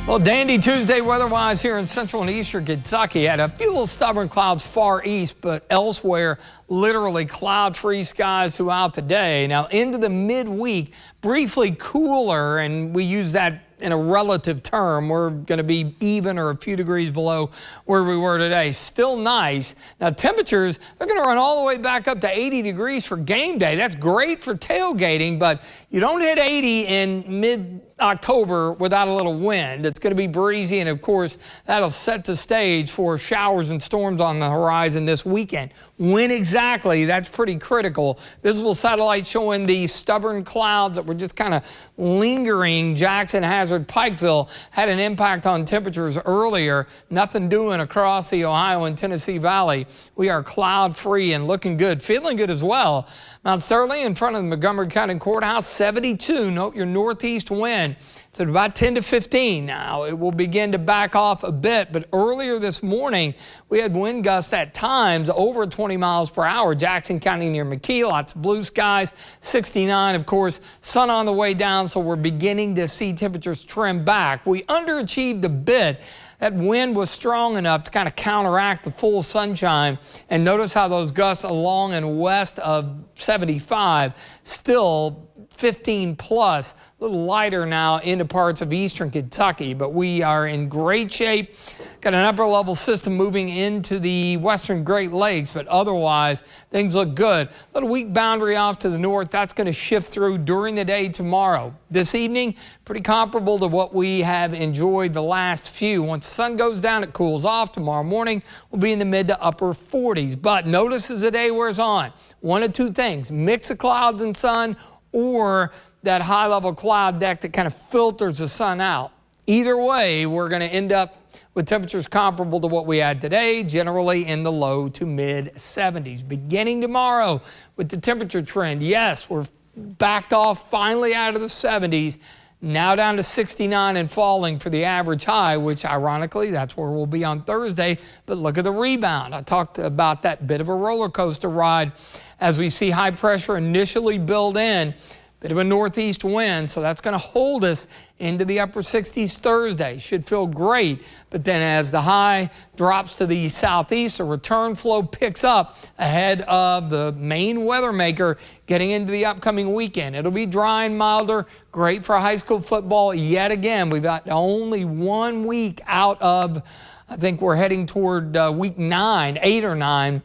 Well, dandy Tuesday weather-wise here in central and eastern Kentucky. Had a few little stubborn clouds far east, but elsewhere, literally cloud-free skies throughout the day. Now, into the midweek, briefly cooler, and we use that in a relative term. We're going to be even or a few degrees below where we were today. Still nice. Now, temperatures, they're going to run all the way back up to 80 degrees for game day. That's great for tailgating, but you don't hit 80 in mid-October without a little wind. It's going to be breezy, and of course, that'll set the stage for showers and storms on the horizon this weekend. When exactly, that's pretty critical. Visible satellite showing the stubborn clouds that were just kind of lingering. Jackson, Hazard, Pikeville had an impact on temperatures earlier. Nothing doing across the Ohio and Tennessee Valley. We are cloud-free and looking good, feeling good as well. Mount Sterling in front of the Montgomery County Courthouse, 72. Note your northeast wind. It's at about 10 to 15 now. It will begin to back off a bit, but earlier this morning, we had wind gusts at times over 20 miles per hour. Jackson County near McKee, lots of blue skies, 69. Of course, sun on the way down, so we're beginning to see temperatures trim back. We underachieved a bit. That wind was strong enough to kind of counteract the full sunshine. And notice how those gusts along and west of 75 still 15 plus, a little lighter now into parts of eastern Kentucky, but we are in great shape. Got an upper level system moving into the western Great Lakes, but otherwise things look good. A little weak boundary off to the north. That's going to shift through during the day tomorrow. This evening, pretty comparable to what we have enjoyed the last few. Once the sun goes down, it cools off. Tomorrow morning, we'll be in the mid to upper 40s. But notice as the day wears on, one of two things: mix of clouds and sun, or that high-level cloud deck that kind of filters the sun out. Either way, we're going to end up with temperatures comparable to what we had today, generally in the low to mid-70s. Beginning tomorrow with the temperature trend, yes, we're backed off finally out of the 70s, now down to 69 and falling for the average high, which ironically, that's where we'll be on Thursday. But look at the rebound. I talked about that bit of a roller coaster ride as we see high pressure initially build in. Bit of a northeast wind, so that's going to hold us into the upper 60s Thursday. Should feel great, but then as the high drops to the southeast, a return flow picks up ahead of the main weather maker getting into the upcoming weekend. It'll be dry and milder, great for high school football yet again. We've got only 1 week out of, I think we're heading toward week 9, 8 or 9.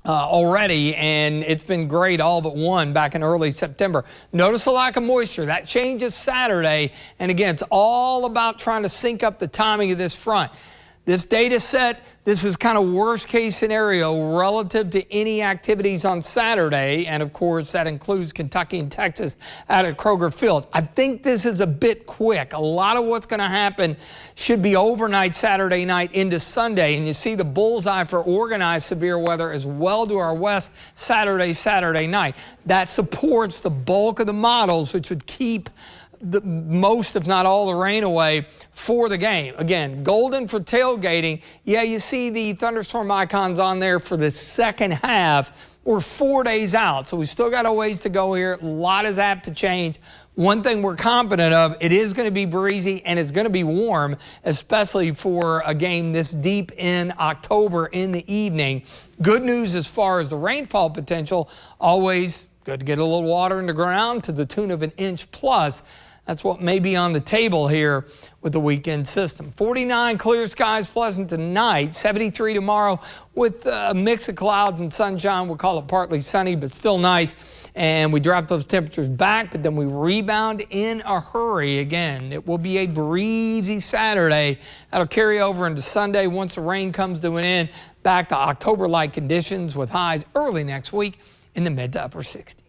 Already, and it's been great all but one back in early September. Notice the lack of moisture. That changes Saturday, and again, it's all about trying to sync up the timing of this front. This data set, this is kind of worst case scenario relative to any activities on Saturday, and of course that includes Kentucky and Texas out at Kroger Field. I think this is a bit quick. A lot of what's going to happen should be overnight Saturday night into Sunday, and you see the bullseye for organized severe weather as well to our west Saturday night. That supports the bulk of the models, which would keep the most, if not all, the rain away for the game. Again, golden for tailgating. Yeah, you see the thunderstorm icons on there for the second half. We're 4 days out, so we still got a ways to go here. A lot is apt to change. One thing we're confident of, it is going to be breezy and it's going to be warm, especially for a game this deep in October in the evening. Good news as far as the rainfall potential, always good to get a little water in the ground to the tune of 1 inch plus. That's what may be on the table here with the weekend system. 49 clear skies, pleasant tonight. 73 tomorrow with a mix of clouds and sunshine. We'll call it partly sunny, but still nice. And we drop those temperatures back, but then we rebound in a hurry again. It will be a breezy Saturday. That'll carry over into Sunday once the rain comes to an end. Back to October-like conditions with highs early next week in the mid to upper 60s.